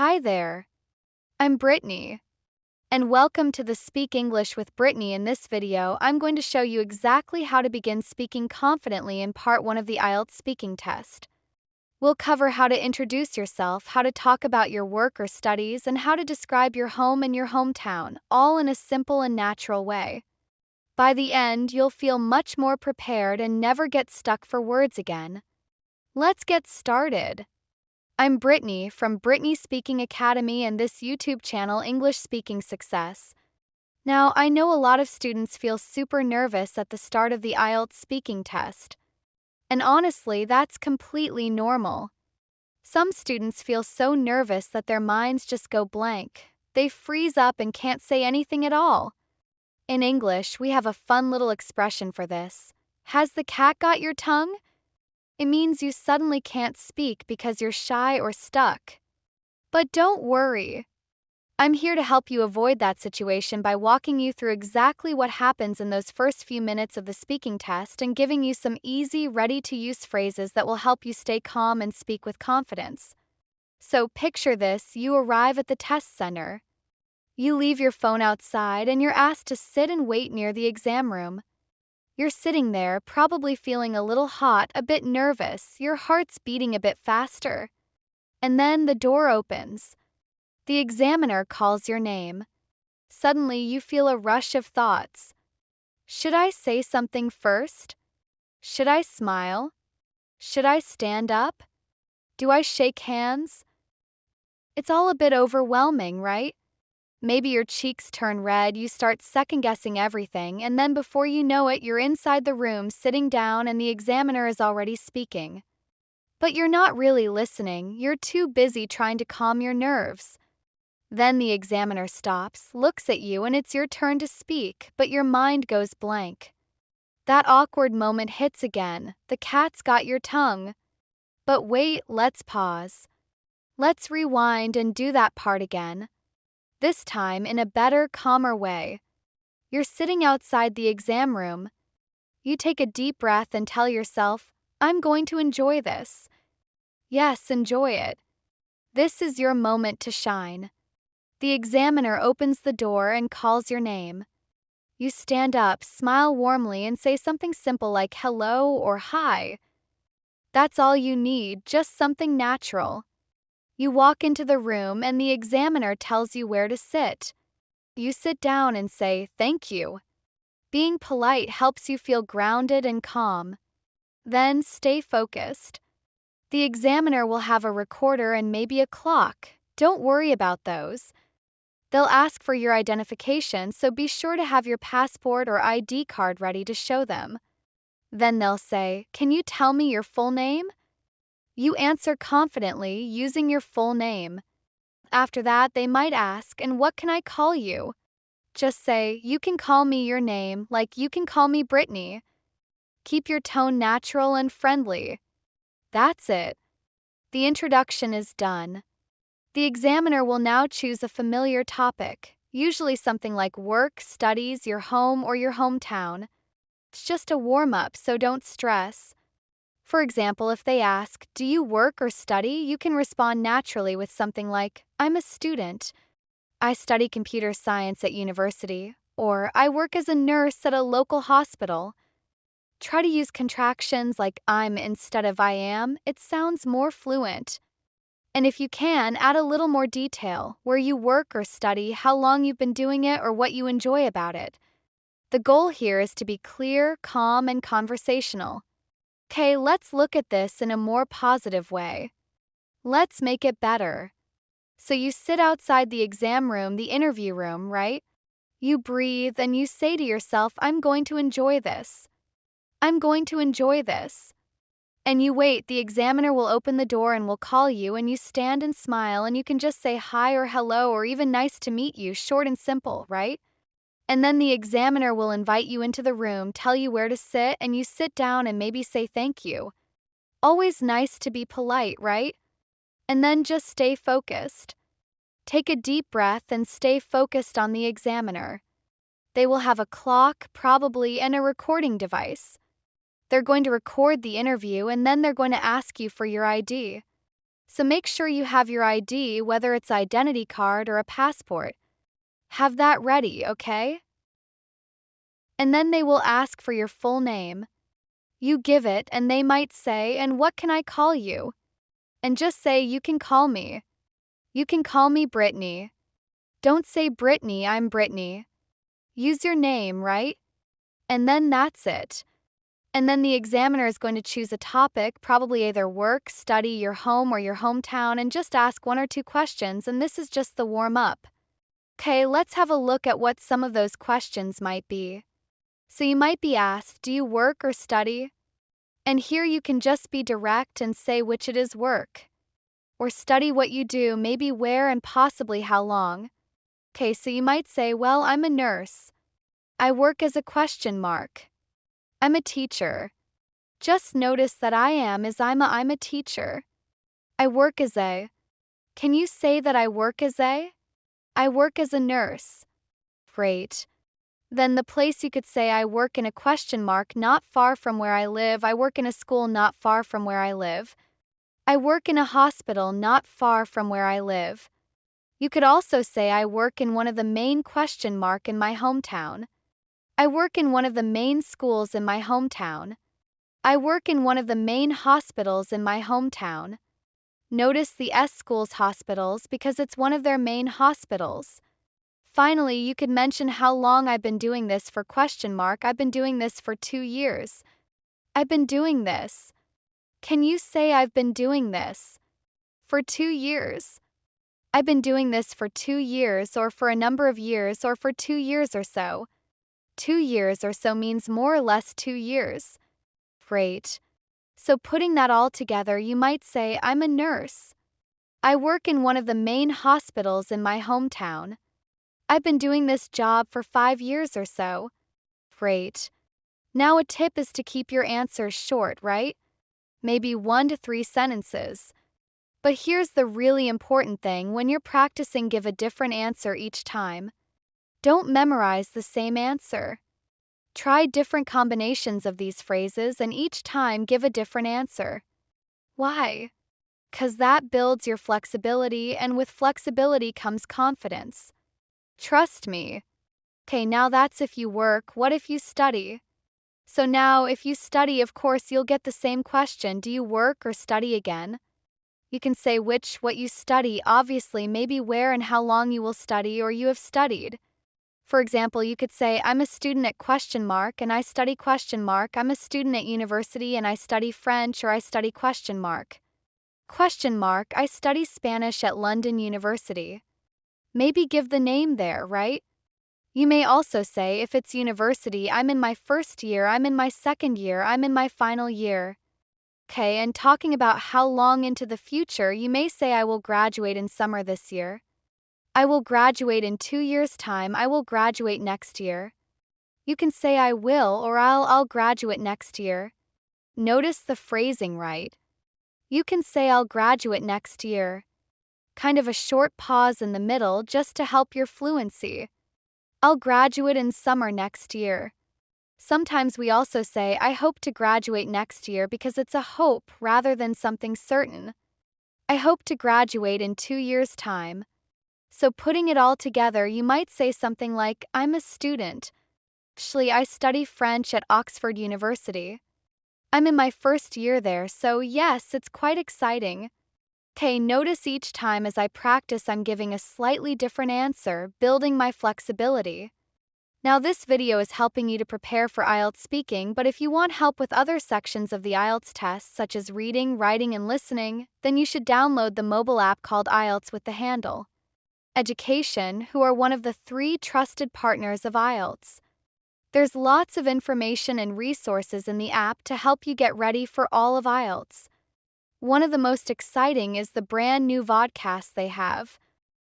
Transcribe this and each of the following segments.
Hi there, I'm Brittany, and welcome to the Speak English with Brittany. In this video, I'm going to show you exactly how to begin speaking confidently in part 1 of the IELTS speaking test. We'll cover how to introduce yourself, how to talk about your work or studies, and how to describe your home and your hometown, all in a simple and natural way. By the end, you'll feel much more prepared and never get stuck for words again. Let's get started. I'm Brittany from Brittany Speaking Academy and this YouTube channel, English Speaking Success. Now, I know a lot of students feel super nervous at the start of the IELTS speaking test. And honestly, that's completely normal. Some students feel so nervous that their minds just go blank. They freeze up and can't say anything at all. In English, we have a fun little expression for this. Has the cat got your tongue? It means you suddenly can't speak because you're shy or stuck. But don't worry. I'm here to help you avoid that situation by walking you through exactly what happens in those first few minutes of the speaking test and giving you some easy, ready-to-use phrases that will help you stay calm and speak with confidence. So picture this: you arrive at the test center. You leave your phone outside and you're asked to sit and wait near the exam room. You're sitting there, probably feeling a little hot, a bit nervous, your heart's beating a bit faster. And then the door opens. The examiner calls your name. Suddenly, you feel a rush of thoughts. Should I say something first? Should I smile? Should I stand up? Do I shake hands? It's all a bit overwhelming, right? Maybe your cheeks turn red, you start second-guessing everything, and then before you know it, you're inside the room, sitting down, and the examiner is already speaking. But you're not really listening, you're too busy trying to calm your nerves. Then the examiner stops, looks at you, and it's your turn to speak, but your mind goes blank. That awkward moment hits again. The cat's got your tongue. But wait, let's pause. Let's rewind and do that part again. This time in a better, calmer way. You're sitting outside the exam room. You take a deep breath and tell yourself, I'm going to enjoy this. Yes, enjoy it. This is your moment to shine. The examiner opens the door and calls your name. You stand up, smile warmly, and say something simple like hello or hi. That's all you need, just something natural. You walk into the room and the examiner tells you where to sit. You sit down and say, thank you. Being polite helps you feel grounded and calm. Then stay focused. The examiner will have a recorder and maybe a clock. Don't worry about those. They'll ask for your identification, so be sure to have your passport or ID card ready to show them. Then they'll say, can you tell me your full name? You answer confidently using your full name. After that, they might ask, and what can I call you? Just say, you can call me your name, like you can call me Brittany. Keep your tone natural and friendly. That's it. The introduction is done. The examiner will now choose a familiar topic, usually something like work, studies, your home, or your hometown. It's just a warm-up, so don't stress. For example, if they ask, do you work or study? You can respond naturally with something like, I'm a student. I study computer science at university. Or, I work as a nurse at a local hospital. Try to use contractions like I'm instead of I am. It sounds more fluent. And if you can, add a little more detail, where you work or study, how long you've been doing it, or what you enjoy about it. The goal here is to be clear, calm, and conversational. Okay, let's look at this in a more positive way. Let's make it better. So you sit outside the exam room, the interview room, right? You breathe and you say to yourself, I'm going to enjoy this. I'm going to enjoy this. And you wait, the examiner will open the door and will call you, and you stand and smile, and you can just say hi or hello or even nice to meet you, short and simple, right? And then the examiner will invite you into the room, tell you where to sit, and you sit down and maybe say thank you. Always nice to be polite, right? And then just stay focused. Take a deep breath and stay focused on the examiner. They will have a clock, probably, and a recording device. They're going to record the interview and then they're going to ask you for your ID. So make sure you have your ID, whether it's identity card or a passport. Have that ready, okay? And then they will ask for your full name. You give it and they might say, "And what can I call you?" And just say, "You can call me. You can call me Brittany." Don't say Brittany, I'm Brittany. Use your name, right? And then that's it. And then the examiner is going to choose a topic, probably either work, study, your home, or your hometown, and just ask 1 or 2 questions, and this is just the warm-up. Okay, let's have a look at what some of those questions might be. So you might be asked, do you work or study? And here you can just be direct and say which it is work. Or study what you do, maybe where and possibly how long. Okay, so you might say, well, I'm a nurse. I work as a question mark. I'm a teacher. Just notice that I'm a teacher. I work as a. Can you say that I work as a? I work as a nurse. Great. Then the place you could say I work in a question mark not far from where I live. I work in a school not far from where I live. I work in a hospital not far from where I live. You could also say I work in one of the main question mark in my hometown. I work in one of the main schools in my hometown. I work in one of the main hospitals in my hometown. Notice the S schools hospitals because it's one of their main hospitals. Finally, you could mention how long I've been doing this for question mark. I've been doing this for 2 years. I've been doing this. Can you say I've been doing this? For 2 years. I've been doing this for 2 years or for a number of years or for 2 years or so. 2 years or so means more or less 2 years. Great. So putting that all together, you might say I'm a nurse. I work in one of the main hospitals in my hometown. I've been doing this job for 5 years or so. Great. Now a tip is to keep your answers short, right? Maybe 1 to 3 sentences. But here's the really important thing: when you're practicing, give a different answer each time. Don't memorize the same answer. Try different combinations of these phrases and each time give a different answer. Why? 'Cause that builds your flexibility, and with flexibility comes confidence. Trust me. Okay, now that's if you work. What if you study? So now, if you study, of course, you'll get the same question. Do you work or study again? You can say what you study, obviously, maybe where and how long you will study or you have studied. For example, you could say, I'm a student at question mark and I study question mark. I'm a student at university and I study French, or I study question mark. Question mark, I study Spanish at London University. Maybe give the name there, right? You may also say, if it's university, I'm in my first year, I'm in my second year, I'm in my final year. Okay, and talking about how long into the future, you may say I will graduate in summer this year. I will graduate in 2 years' time. I will graduate next year. You can say I will or I'll graduate next year. Notice the phrasing, right? You can say I'll graduate next year. Kind of a short pause in the middle just to help your fluency. I'll graduate in summer next year. Sometimes we also say I hope to graduate next year because it's a hope rather than something certain. I hope to graduate in 2 years' time. So putting it all together, you might say something like, I'm a student. Actually, I study French at Oxford University. I'm in my first year there, so yes, it's quite exciting. Okay, notice each time as I practice, I'm giving a slightly different answer, building my flexibility. Now this video is helping you to prepare for IELTS speaking, but if you want help with other sections of the IELTS test, such as reading, writing, and listening, then you should download the mobile app called IELTS with the handle Education, who are one of the 3 trusted partners of IELTS. There's lots of information and resources in the app to help you get ready for all of IELTS. One of the most exciting is the brand new vodcast they have.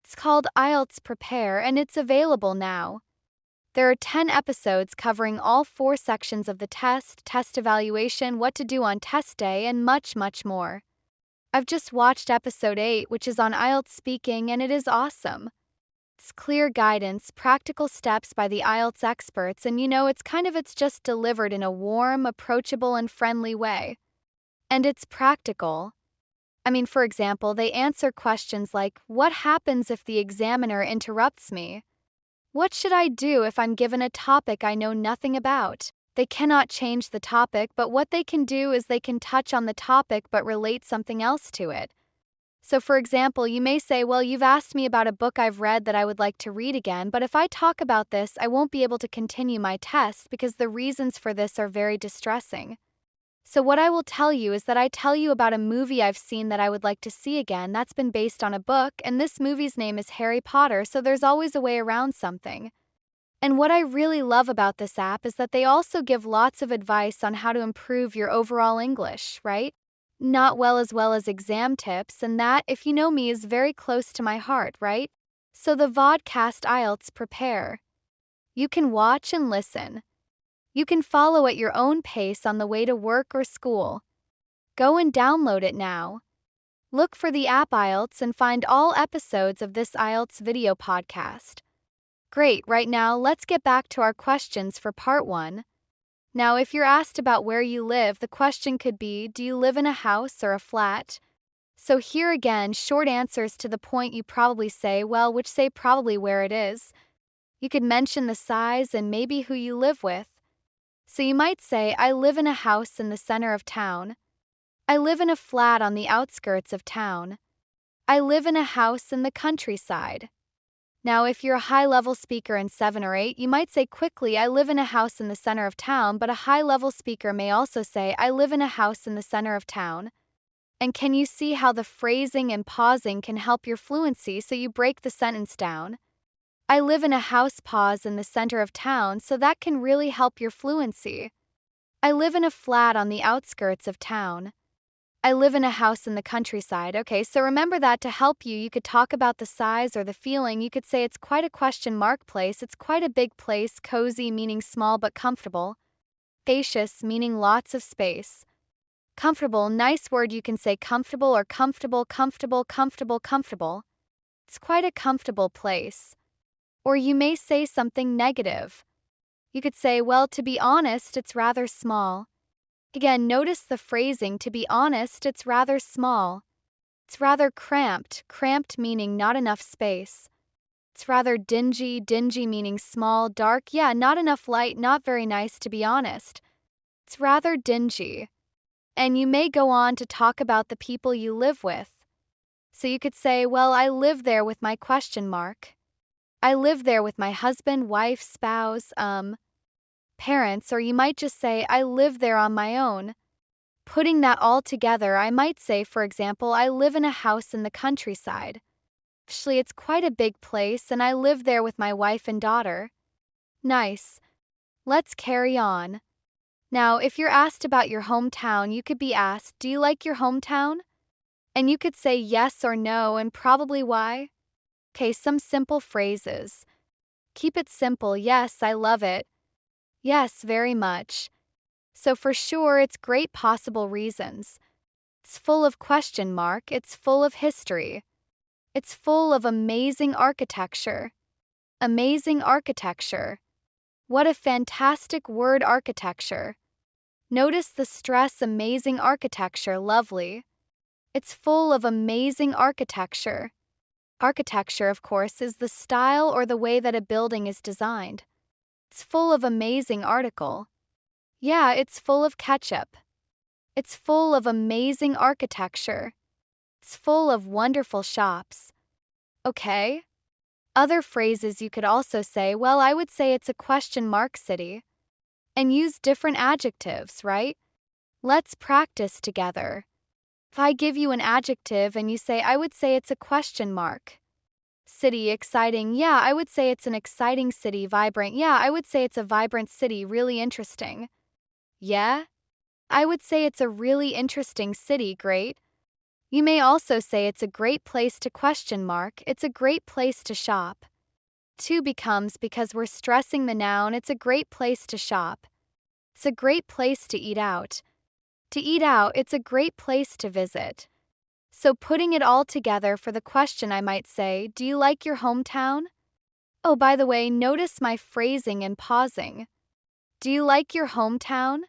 It's called IELTS Prepare and it's available now. There are 10 episodes covering all 4 sections of the test evaluation, what to do on test day, and much, much more. I've just watched episode 8, which is on IELTS speaking, and it is awesome. It's clear guidance, practical steps by the IELTS experts, and it's just delivered in a warm, approachable, and friendly way. And it's practical. For example, they answer questions like, what happens if the examiner interrupts me? What should I do if I'm given a topic I know nothing about? They cannot change the topic, but what they can do is they can touch on the topic but relate something else to it. So, for example, you may say, well, you've asked me about a book I've read that I would like to read again, but if I talk about this, I won't be able to continue my test because the reasons for this are very distressing. So what I will tell you is that I tell you about a movie I've seen that I would like to see again that's been based on a book, and this movie's name is Harry Potter, so there's always a way around something. And what I really love about this app is that they also give lots of advice on how to improve your overall English, right? Not well as exam tips, and that, if you know me, is very close to my heart, right? So the vodcast IELTS Prepare. You can watch and listen. You can follow at your own pace on the way to work or school. Go and download it now. Look for the app IELTS and find all episodes of this IELTS video podcast. Great, right now let's get back to our questions for part 1. Now, if you're asked about where you live, the question could be, do you live in a house or a flat? So here again, short answers to the point you probably say, well, which say probably where it is. You could mention the size and maybe who you live with. So you might say, I live in a house in the center of town. I live in a flat on the outskirts of town. I live in a house in the countryside. Now, if you're a high-level speaker in 7 or 8, you might say quickly, I live in a house in the center of town, but a high-level speaker may also say, I live in a house in the center of town. And can you see how the phrasing and pausing can help your fluency so you break the sentence down? I live in a house, pause in the center of town, so that can really help your fluency. I live in a flat on the outskirts of town. I live in a house in the countryside. Okay, so remember that to help you, you could talk about the size or the feeling. You could say it's quite a question mark place. It's quite a big place. Cozy, meaning small but comfortable. Spacious, meaning lots of space. Comfortable, nice word. You can say comfortable or comfortable, comfortable, comfortable, comfortable. It's quite a comfortable place. Or you may say something negative. You could say, well, to be honest, it's rather small. Again, notice the phrasing, to be honest, it's rather small. It's rather cramped, cramped meaning not enough space. It's rather dingy, dingy meaning small, dark, yeah, not enough light, not very nice to be honest. It's rather dingy. And you may go on to talk about the people you live with. So you could say, well, I live there with my question mark. I live there with my husband, wife, spouse, parents, or you might just say, I live there on my own. Putting that all together, I might say, for example, I live in a house in the countryside. Actually, it's quite a big place, and I live there with my wife and daughter. Nice. Let's carry on. Now, if you're asked about your hometown, you could be asked, do you like your hometown? And you could say yes or no, and probably why. Okay, some simple phrases. Keep it simple. Yes, I love it. Yes, very much. So for sure, it's great possible reasons. It's full of question mark. It's full of history. It's full of amazing architecture. Amazing architecture. What a fantastic word, architecture. Notice the stress, amazing architecture, lovely. It's full of amazing architecture. Architecture, of course, is the style or the way that a building is designed. It's full of amazing article. Yeah, it's full of ketchup. It's full of amazing architecture. It's full of wonderful shops. Okay? Other phrases you could also say, well, I would say it's a question mark city. And use different adjectives, right? Let's practice together. If I give you an adjective and you say, I would say it's a question mark. City, exciting, yeah, I would say it's an exciting city. Vibrant, yeah, I would say it's a vibrant city. Really interesting. Yeah? I would say it's a really interesting city. Great. You may also say it's a great place to question mark. It's a great place to shop. To becomes because we're stressing the noun. It's a great place to shop. It's a great place to eat out. To eat out, it's a great place to visit. So putting it all together for the question, I might say, do you like your hometown? Oh, by the way, notice my phrasing and pausing. Do you like your hometown?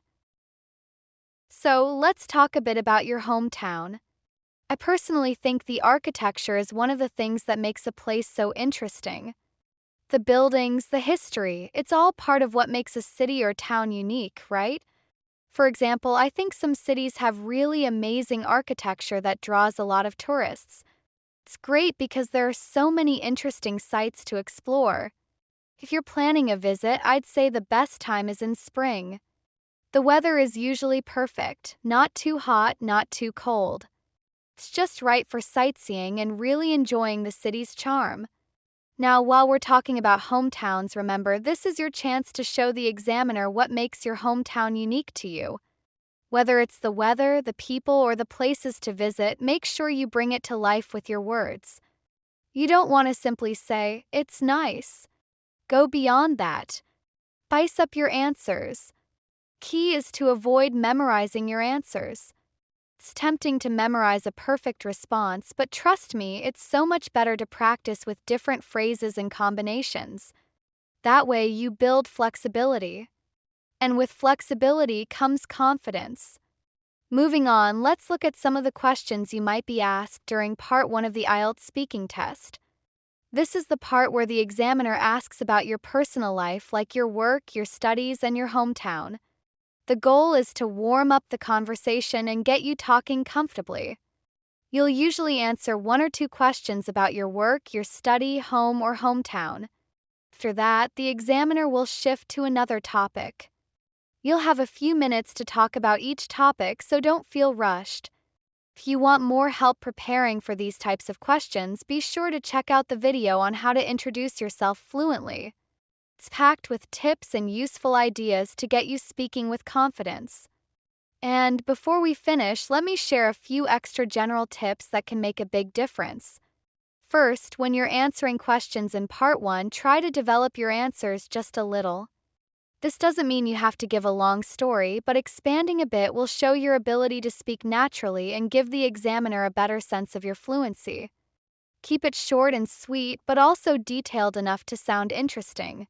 So let's talk a bit about your hometown. I personally think the architecture is one of the things that makes a place so interesting. The buildings, the history, it's all part of what makes a city or town unique, right? For example, I think some cities have really amazing architecture that draws a lot of tourists. It's great because there are so many interesting sites to explore. If you're planning a visit, I'd say the best time is in spring. The weather is usually perfect, not too hot, not too cold. It's just right for sightseeing and really enjoying the city's charm. Now, while we're talking about hometowns, remember, this is your chance to show the examiner what makes your hometown unique to you. Whether it's the weather, the people, or the places to visit, make sure you bring it to life with your words. You don't want to simply say, "It's nice." Go beyond that. Spice up your answers. Key is to avoid memorizing your answers. It's tempting to memorize a perfect response, but trust me, it's so much better to practice with different phrases and combinations. That way, you build flexibility. And with flexibility comes confidence. Moving on, let's look at some of the questions you might be asked during part 1 of the IELTS speaking test. This is the part where the examiner asks about your personal life, like your work, your studies, and your hometown. The goal is to warm up the conversation and get you talking comfortably. You'll usually answer 1 or 2 questions about your work, your study, home, or hometown. After that, the examiner will shift to another topic. You'll have a few minutes to talk about each topic, so don't feel rushed. If you want more help preparing for these types of questions, be sure to check out the video on how to introduce yourself fluently. It's packed with tips and useful ideas to get you speaking with confidence. And before we finish, let me share a few extra general tips that can make a big difference. First, when you're answering questions in part 1, try to develop your answers just a little. This doesn't mean you have to give a long story, but expanding a bit will show your ability to speak naturally and give the examiner a better sense of your fluency. Keep it short and sweet, but also detailed enough to sound interesting.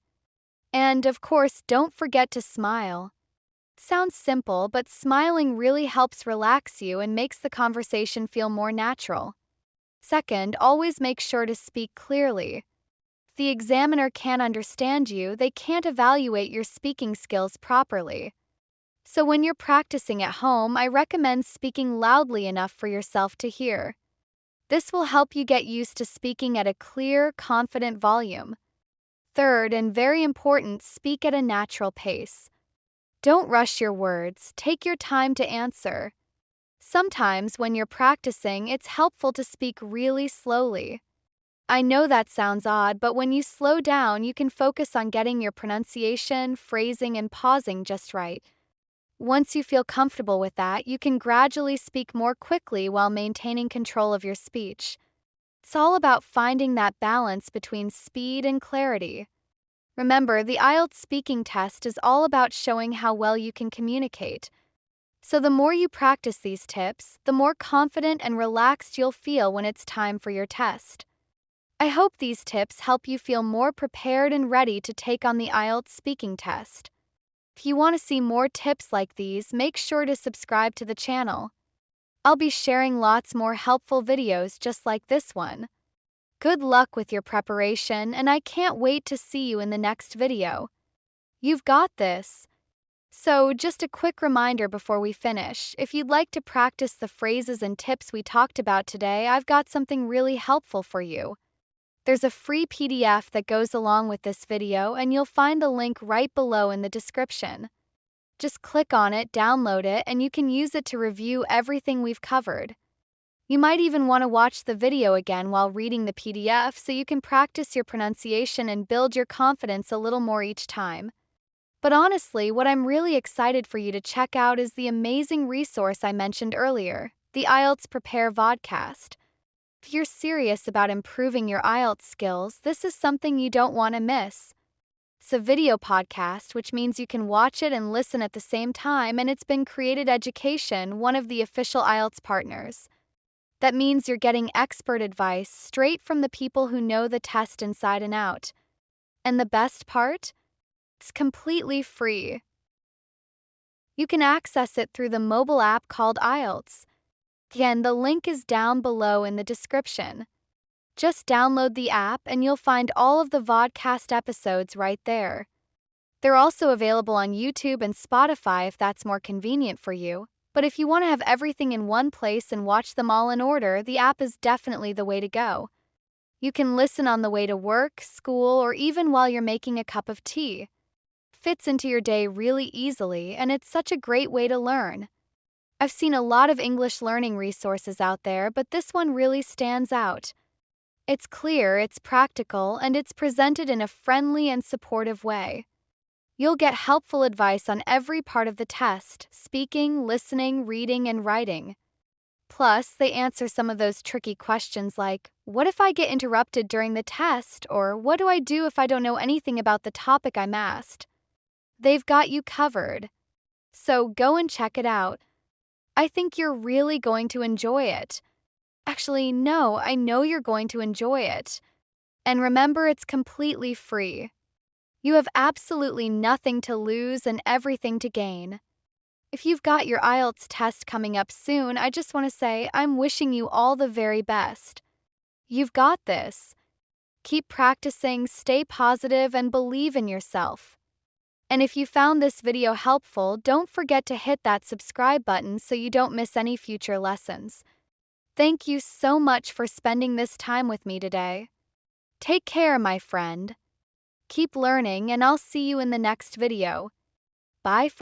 And, of course, don't forget to smile. Sounds simple, but smiling really helps relax you and makes the conversation feel more natural. Second, always make sure to speak clearly. If the examiner can't understand you, they can't evaluate your speaking skills properly. So when you're practicing at home, I recommend speaking loudly enough for yourself to hear. This will help you get used to speaking at a clear, confident volume. Third, and very important, speak at a natural pace. Don't rush your words, take your time to answer. Sometimes when you're practicing, it's helpful to speak really slowly. I know that sounds odd, but when you slow down, you can focus on getting your pronunciation, phrasing, and pausing just right. Once you feel comfortable with that, you can gradually speak more quickly while maintaining control of your speech. It's all about finding that balance between speed and clarity. Remember, the IELTS speaking test is all about showing how well you can communicate. So the more you practice these tips, the more confident and relaxed you'll feel when it's time for your test. I hope these tips help you feel more prepared and ready to take on the IELTS speaking test. If you want to see more tips like these, make sure to subscribe to the channel. I'll be sharing lots more helpful videos just like this one. Good luck with your preparation, and I can't wait to see you in the next video. You've got this. So, just a quick reminder before we finish, if you'd like to practice the phrases and tips we talked about today, I've got something really helpful for you. There's a free PDF that goes along with this video, and you'll find the link right below in the description. Just click on it, download it, and you can use it to review everything we've covered. You might even want to watch the video again while reading the PDF so you can practice your pronunciation and build your confidence a little more each time. But honestly, what I'm really excited for you to check out is the amazing resource I mentioned earlier, the IELTS Prepare Vodcast. If you're serious about improving your IELTS skills, this is something you don't want to miss. It's a video podcast, which means you can watch it and listen at the same time, and it's been Created Education, one of the official IELTS partners. That means you're getting expert advice straight from the people who know the test inside and out. And the best part? It's completely free. You can access it through the mobile app called IELTS. Again, the link is down below in the description. Just download the app and you'll find all of the vodcast episodes right there. They're also available on YouTube and Spotify if that's more convenient for you. But if you want to have everything in one place and watch them all in order, the app is definitely the way to go. You can listen on the way to work, school, or even while you're making a cup of tea. Fits into your day really easily, and it's such a great way to learn. I've seen a lot of English learning resources out there, but this one really stands out. It's clear, it's practical, and it's presented in a friendly and supportive way. You'll get helpful advice on every part of the test: speaking, listening, reading, and writing. Plus, they answer some of those tricky questions like, what if I get interrupted during the test? Or what do I do if I don't know anything about the topic I'm asked? They've got you covered. So go and check it out. I think you're really going to enjoy it. Actually, no, I know you're going to enjoy it. And remember, it's completely free. You have absolutely nothing to lose and everything to gain. If you've got your IELTS test coming up soon, I just want to say I'm wishing you all the very best. You've got this. Keep practicing, stay positive, and believe in yourself. And if you found this video helpful, don't forget to hit that subscribe button so you don't miss any future lessons. Thank you so much for spending this time with me today. Take care, my friend. Keep learning, and I'll see you in the next video. Bye.